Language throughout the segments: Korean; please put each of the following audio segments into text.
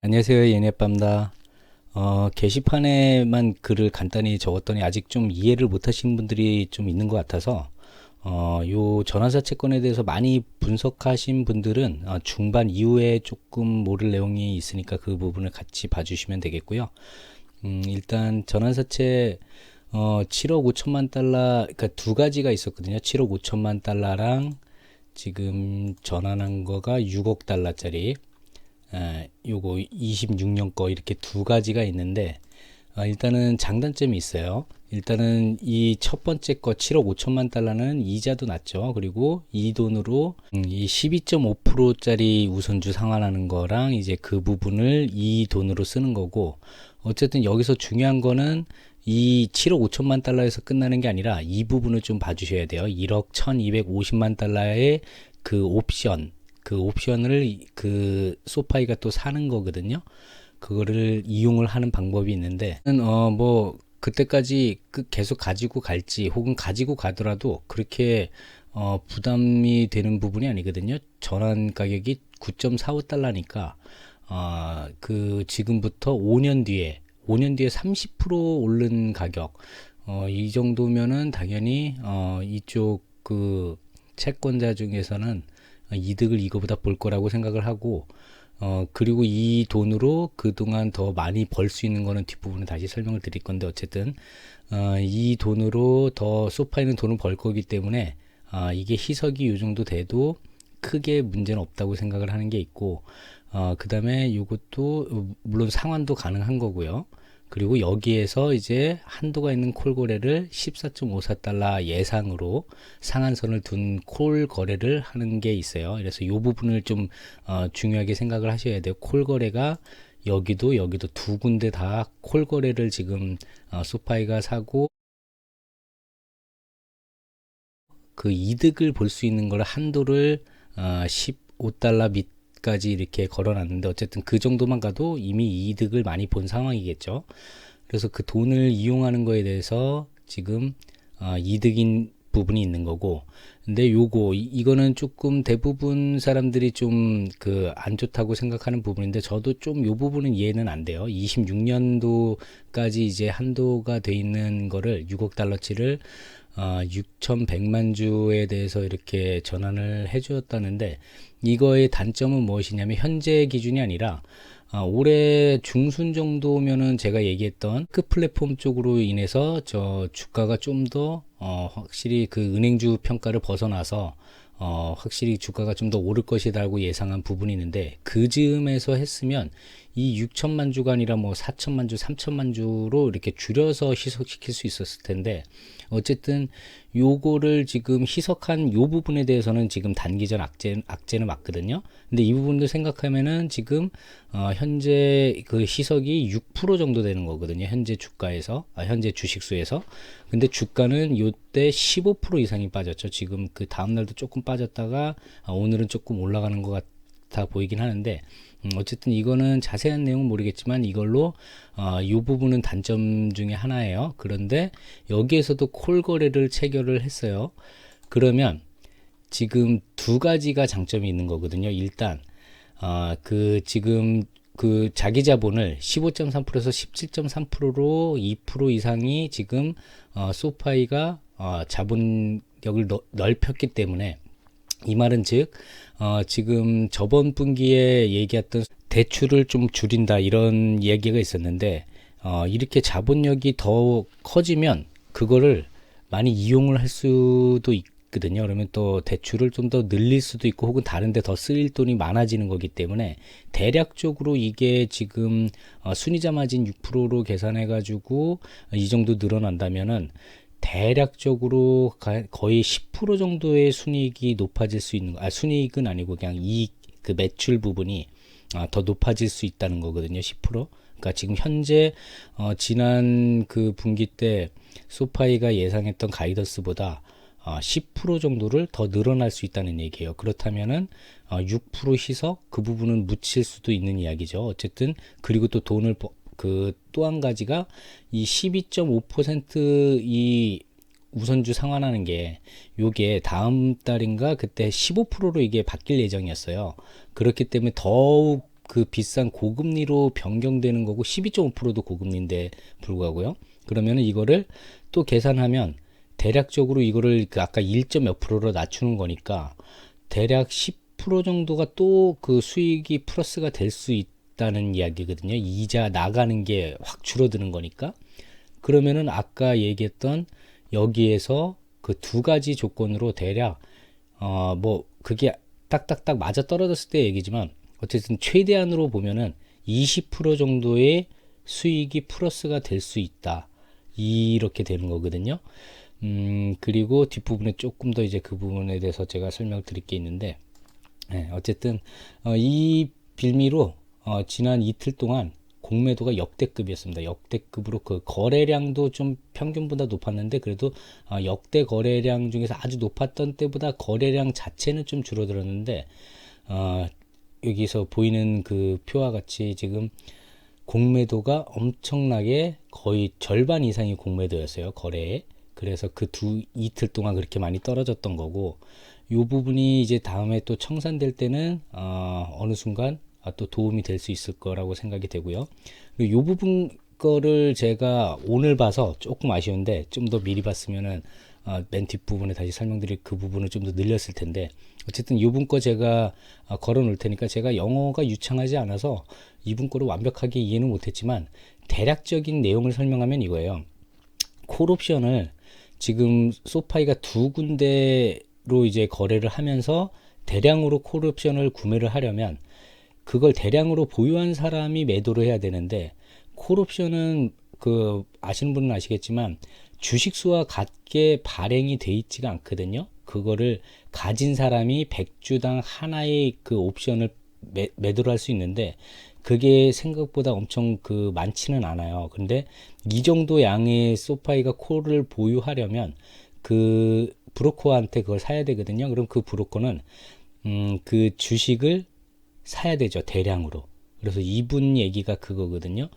안녕하세요. 예니앱입니다. 게시판에만 글을 간단히 적었더니 아직 좀 이해를 못 하시는 분들이 좀 있는 것 같아서 요 전환사 채권에 대해서 많이 분석하신 분들은 중반 이후에 조금 모를 내용이 있으니까 그 부분을 같이 봐주시면 되겠고요. 일단 전환사채 7억 5천만 달러, 그러니까 두 가지가 있었거든요. 7억 5천만 달러랑 지금 전환한 거가 6억 달러짜리. 요거 26년 거 이렇게 두 가지가 있는데 일단은 장단점이 있어요. 일단은 이 첫 번째 거 7억 5천만 달러는 이자도 낮죠. 그리고 이 돈으로 이 12.5%짜리 우선주 상환하는 거랑 이제 그 부분을 이 돈으로 쓰는 거고, 어쨌든 여기서 중요한 거는 이 7억 5천만 달러에서 끝나는 게 아니라 이 부분을 좀 봐주셔야 돼요. 1억 1250만 달러의 그 옵션, 그 옵션을 그 소파이가 또 사는 거거든요. 그거를 이용을 하는 방법이 있는데, 뭐 그때까지 계속 가지고 갈지 혹은 가지고 가더라도 그렇게 부담이 되는 부분이 아니거든요. 전환 가격이 9.45달러니까 그 지금부터 5년 뒤에 30% 오른 가격, 이 정도면은 당연히 이쪽 그 채권자 중에서는 이득을 이거보다 볼 거라고 생각을 하고, 그리고 이 돈으로 그동안 더 많이 벌 수 있는 거는 뒷부분에 다시 설명을 드릴 건데, 어쨌든 이 돈으로 더 소파에는 돈을 벌 거기 때문에 이게 희석이 요 정도 돼도 크게 문제는 없다고 생각을 하는 게 있고, 그 다음에 이것도 물론 상환도 가능한 거고요. 그리고 여기에서 이제 한도가 있는 콜 거래를 14.54달러 예상으로 상한선을 둔 콜 거래를 하는 게 있어요. 그래서 이 부분을 좀 중요하게 생각을 하셔야 돼요. 콜 거래가 여기도 두 군데 다 콜 거래를 지금 소파이가 사고, 그 이득을 볼 수 있는 걸 한도를 15달러 밑까지 이렇게 걸어놨는데, 어쨌든 그 정도만 가도 이미 이득을 많이 본 상황이겠죠. 그래서 그 돈을 이용하는 거에 대해서 지금 이득인 부분이 있는 거고, 근데 이거는 조금 대부분 사람들이 좀 그 안 좋다고 생각하는 부분인데, 저도 좀 요 부분은 이해는 안 돼요. 26년도까지 이제 한도가 돼 있는 거를 6억 달러치를 6,100만 주에 대해서 이렇게 전환을 해 주었다는데, 이거의 단점은 무엇이냐면 현재 기준이 아니라 올해 중순 정도면은 제가 얘기했던 그 플랫폼 쪽으로 인해서 저 주가가 좀 더 확실히 그 은행주 평가를 벗어나서 확실히 주가가 좀 더 오를 것이다라고 예상한 부분이 있는데, 그 즈음에서 했으면 이 6천만 주가 아니라 뭐 4천만 주, 3천만 주로 이렇게 줄여서 희석시킬 수 있었을 텐데, 어쨌든 요거를 지금 희석한 요 부분에 대해서는 지금 단기전 악재는 맞거든요. 근데 이 부분도 생각하면은 지금 현재 그 희석이 6% 정도 되는 거거든요. 현재 주가에서, 현재 주식수에서. 근데 주가는 요때 15% 이상이 빠졌죠. 지금 그 다음날도 조금 빠졌다가 오늘은 조금 올라가는 것 같아 보이긴 하는데, 어쨌든 이거는 자세한 내용은 모르겠지만 이걸로 이 부분은 단점 중에 하나예요. 그런데 여기에서도 콜 거래를 체결을 했어요. 그러면 지금 두 가지가 장점이 있는 거거든요. 일단 그 지금 그 자기 자본을 15.3%에서 17.3%로 2% 이상이 지금 소파이가 자본력을 넓혔기 때문에, 이 말은 즉 지금 저번 분기에 얘기했던 대출을 좀 줄인다 이런 얘기가 있었는데, 이렇게 자본력이 더 커지면 그거를 많이 이용을 할 수도 있거든요. 그러면 또 대출을 좀 더 늘릴 수도 있고 혹은 다른 데 더 쓰일 돈이 많아지는 거기 때문에, 대략적으로 이게 지금 순이자 마진 6%로 계산해 가지고 이 정도 늘어난다면은 대략적으로 거의 10% 정도의 순이익이 높아질 수 있는, 순이익은 아니고 그냥 이익, 그 매출 부분이 더 높아질 수 있다는 거거든요. 10%. 그러니까 지금 현재 지난 그 분기 때 소파이가 예상했던 가이던스보다 10% 정도를 더 늘어날 수 있다는 얘기예요. 그렇다면은 6% 희석, 그 부분은 묻힐 수도 있는 이야기죠. 어쨌든 그리고 또 돈을 그 또 한 가지가 이 12.5% 우선주 상환하는 게, 요게 다음 달인가 그때 15%로 이게 바뀔 예정이었어요. 그렇기 때문에 더욱 그 비싼 고금리로 변경되는 거고 12.5%도 고금리인데 불구하고요. 그러면은 이거를 또 계산하면 대략적으로 이거를 그 아까 1점 몇 프로로 낮추는 거니까 대략 10% 정도가 또 그 수익이 플러스가 될 수 있다는 이야기거든요. 이자 나가는 게 확 줄어드는 거니까. 그러면은 아까 얘기했던 여기에서 그 두 가지 조건으로 대략 뭐 그게 딱딱딱 맞아 떨어졌을 때 얘기지만 어쨌든 최대한으로 보면은 20% 정도의 수익이 플러스가 될 수 있다. 이렇게 되는 거거든요. 그리고 뒷부분에 조금 더 이제 그 부분에 대해서 제가 설명을 드릴 게 있는데, 네, 어쨌든, 이 빌미로, 지난 이틀 동안 공매도가 역대급이었습니다. 역대급으로 그 거래량도 좀 평균보다 높았는데, 그래도, 역대 거래량 중에서 아주 높았던 때보다 거래량 자체는 좀 줄어들었는데, 여기서 보이는 그 표와 같이 지금 공매도가 엄청나게 거의 절반 이상이 공매도였어요. 거래에. 그래서 그 이틀 동안 그렇게 많이 떨어졌던 거고, 요 부분이 이제 다음에 또 청산될 때는 어느 순간 또 도움이 될 수 있을 거라고 생각이 되고요. 그리고 요 부분 거를 제가 오늘 봐서 조금 아쉬운데 좀 더 미리 봤으면은 맨 뒷부분에 다시 설명드릴 그 부분을 좀 더 늘렸을 텐데, 어쨌든 이분 거 제가 걸어 놓을 테니까, 제가 영어가 유창하지 않아서 이분 거를 완벽하게 이해는 못했지만 대략적인 내용을 설명하면 이거예요. 콜옵션을 지금 소파이가 두 군데로 이제 거래를 하면서 대량으로 콜옵션을 구매를 하려면 그걸 대량으로 보유한 사람이 매도를 해야 되는데, 콜옵션은 그 아시는 분은 아시겠지만 주식수와 같게 발행이 돼 있지가 않거든요. 그거를 가진 사람이 100주당 하나의 그 옵션을 매도를 할 수 있는데, 그게 생각보다 엄청 그 많지는 않아요. 근데 이 정도 양의 소파이가 콜을 보유하려면 그 브로커한테 그걸 사야 되거든요. 그럼 그 브로커는 그 주식을 사야 되죠, 대량으로. 그래서 이분 얘기가 그거거든요.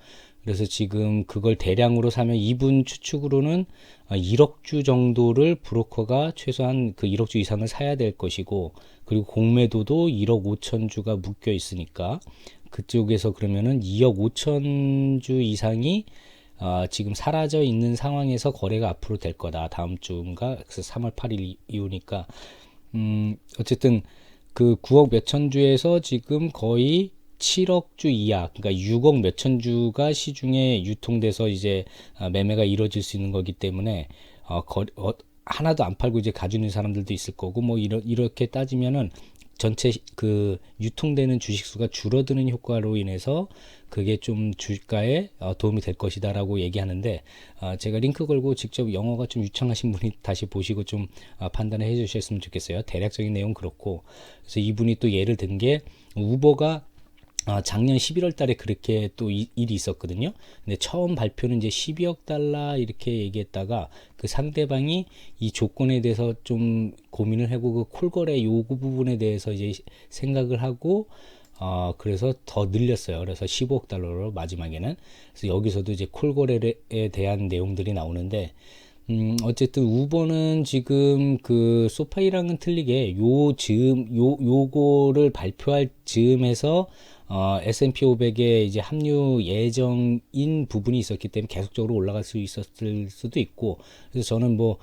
그래서 지금 그걸 대량으로 사면 이분 추측으로는 1억 주 정도를 브로커가 최소한 그 1억 주 이상을 사야 될 것이고, 그리고 공매도도 1억 5천 주가 묶여 있으니까 그쪽에서 그러면은 2억 5천 주 이상이 지금 사라져 있는 상황에서 거래가 앞으로 될 거다. 다음 주인가? 그래서 3월 8일 이후니까 어쨌든 그 9억 몇천 주에서 지금 거의 7억 주 이하, 그러니까 6억 몇천 주가 시중에 유통돼서 이제 매매가 이루어질 수 있는 거기 때문에 하나도 안 팔고 이제 가지고 있는 사람들도 있을 거고, 뭐 이렇게 따지면은 전체 그 유통되는 주식 수가 줄어드는 효과로 인해서 그게 좀 주가에 도움이 될 것이다라고 얘기하는데, 제가 링크 걸고 직접 영어가 좀 유창하신 분이 다시 보시고 좀 판단을 해주셨으면 좋겠어요. 대략적인 내용 그렇고, 그래서 이분이 또 예를 든 게 우버가 작년 11월 달에 그렇게 또 일이 있었거든요. 근데 처음 발표는 이제 12억 달러 이렇게 얘기했다가 그 상대방이 이 조건에 대해서 좀 고민을 하고 그 콜거래 요구 부분에 대해서 이제 생각을 하고 그래서 더 늘렸어요. 그래서 15억 달러로 마지막에는. 그래서 여기서도 이제 콜거래에 대한 내용들이 나오는데, 어쨌든 우버는 지금 그 소파이랑은 틀리게 요거를 발표할 즈음에서 S&P 500에 이제 합류 예정인 부분이 있었기 때문에 계속적으로 올라갈 수 있었을 수도 있고, 그래서 저는 뭐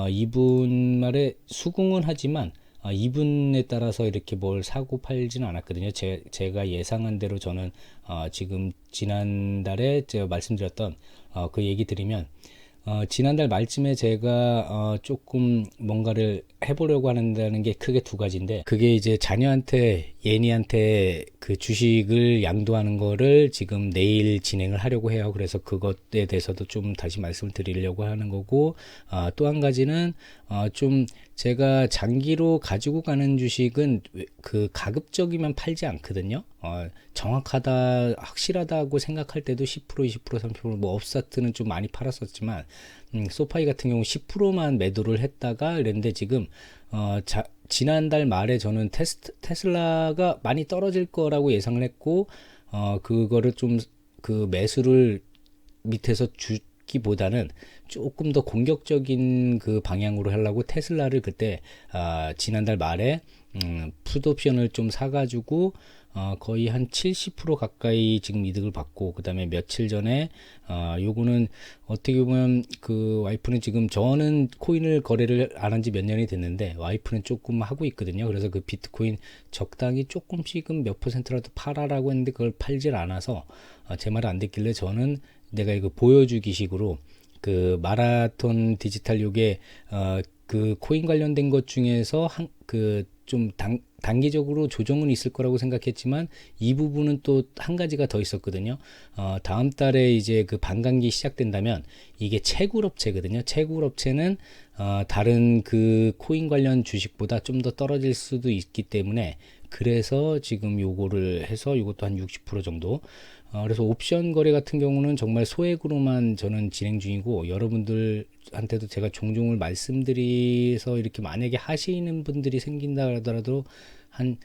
이분 말에 수긍은 하지만 이분에 따라서 이렇게 뭘 사고 팔지는 않았거든요. 제가 예상한 대로 저는 지금 지난달에 제가 말씀드렸던 그 얘기 드리면, 지난달 말쯤에 제가 조금 뭔가를 해보려고 한다는 게 크게 두 가지인데, 그게 이제 자녀한테 예니한테 그 주식을 양도하는 거를 지금 내일 진행을 하려고 해요. 그래서 그것에 대해서도 좀 다시 말씀을 드리려고 하는 거고, 또 한 가지는 좀 제가 장기로 가지고 가는 주식은 그 가급적이면 팔지 않거든요. 정확하다, 확실하다고 생각할 때도 10%, 20%, 30%, 뭐 업사트는 좀 많이 팔았었지만, 소파이 같은 경우 10%만 매도를 했다가 그랬는데, 지금 지난달 말에 저는 테슬라가 많이 떨어질 거라고 예상을 했고, 그거를 좀 그 매수를 밑에서 주기보다는 조금 더 공격적인 그 방향으로 하려고 테슬라를 그때 지난달 말에 풋옵션을 좀 사가지고 거의 한 70% 가까이 지금 이득을 받고, 그 다음에 며칠 전에 요거는 어떻게 보면 그 와이프는 지금, 저는 코인을 거래를 안 한 지 몇 년이 됐는데 와이프는 조금 하고 있거든요. 그래서 그 비트코인 적당히 조금씩은 몇 퍼센트라도 팔아라고 했는데 그걸 팔질 않아서 제 말을 안 듣길래, 저는 내가 이거 보여주기 식으로 그 마라톤 디지털 요게 그 코인 관련된 것 중에서 좀 단기적으로 조정은 있을 거라고 생각했지만, 이 부분은 또 한 가지가 더 있었거든요. 다음 달에 이제 그 반감기 시작된다면, 이게 채굴업체거든요. 채굴업체는 다른 그 코인 관련 주식보다 좀 더 떨어질 수도 있기 때문에, 그래서 지금 요거를 해서 요것도 한 60% 정도. 그래서 옵션 거래 같은 경우는 정말 소액으로만 저는 진행 중이고, 여러분들한테도 제가 종종을 말씀드려서, 이렇게 만약에 하시는 분들이 생긴다 하더라도 한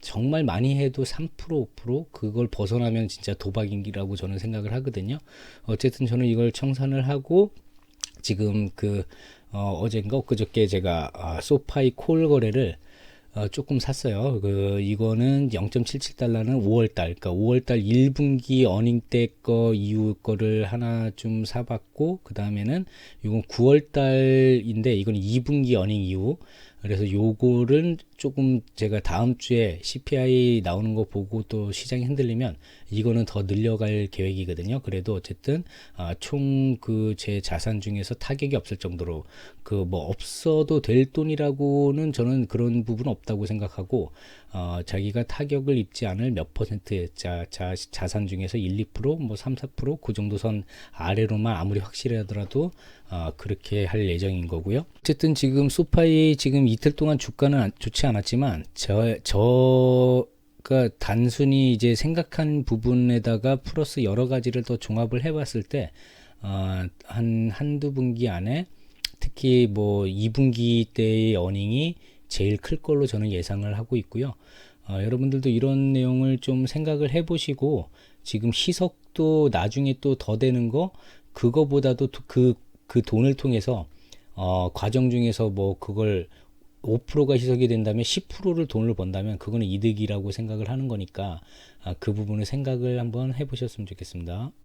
정말 많이 해도 3% 5% 그걸 벗어나면 진짜 도박이라고 저는 생각을 하거든요. 어쨌든 저는 이걸 청산을 하고, 지금 어젠가 엊그저께 제가 소파이 콜 거래를 조금 샀어요. 이거는 0.77달러는 5월달, 그러니까 5월달 1분기 어닝 때 거 이후 거를 하나 좀 사봤고, 그 다음에는 이건 9월달인데 이건 2분기 어닝 이후. 그래서 요거를 조금 제가 다음 주에 CPI 나오는 거 보고 또 시장이 흔들리면 이거는 더 늘려갈 계획이거든요. 그래도 어쨌든 총 그 제 자산 중에서 타격이 없을 정도로, 그 뭐 없어도 될 돈이라고는 저는 그런 부분은 없다고 생각하고, 자기가 타격을 입지 않을 몇 퍼센트 자산 중에서 1, 2%, 뭐 3, 4%그 정도 선 아래로만 아무리 확실하더라도 그렇게 할 예정인 거고요. 어쨌든 지금 소파이 지금 이틀 동안 주가는 좋지 않았지만, 저가 단순히 이제 생각한 부분에다가 플러스 여러 가지를 더 종합을 해봤을 때, 한두 분기 안에 특히 뭐 2분기 때의 어닝이 제일 클 걸로 저는 예상을 하고 있고요. 여러분들도 이런 내용을 좀 생각을 해보시고, 지금 희석도 나중에 또 더 되는 거, 그거보다도 그 돈을 통해서 과정 중에서 뭐 그걸 5%가 희석이 된다면 10%를 돈을 번다면 그거는 이득이라고 생각을 하는 거니까, 그 부분을 생각을 한번 해보셨으면 좋겠습니다.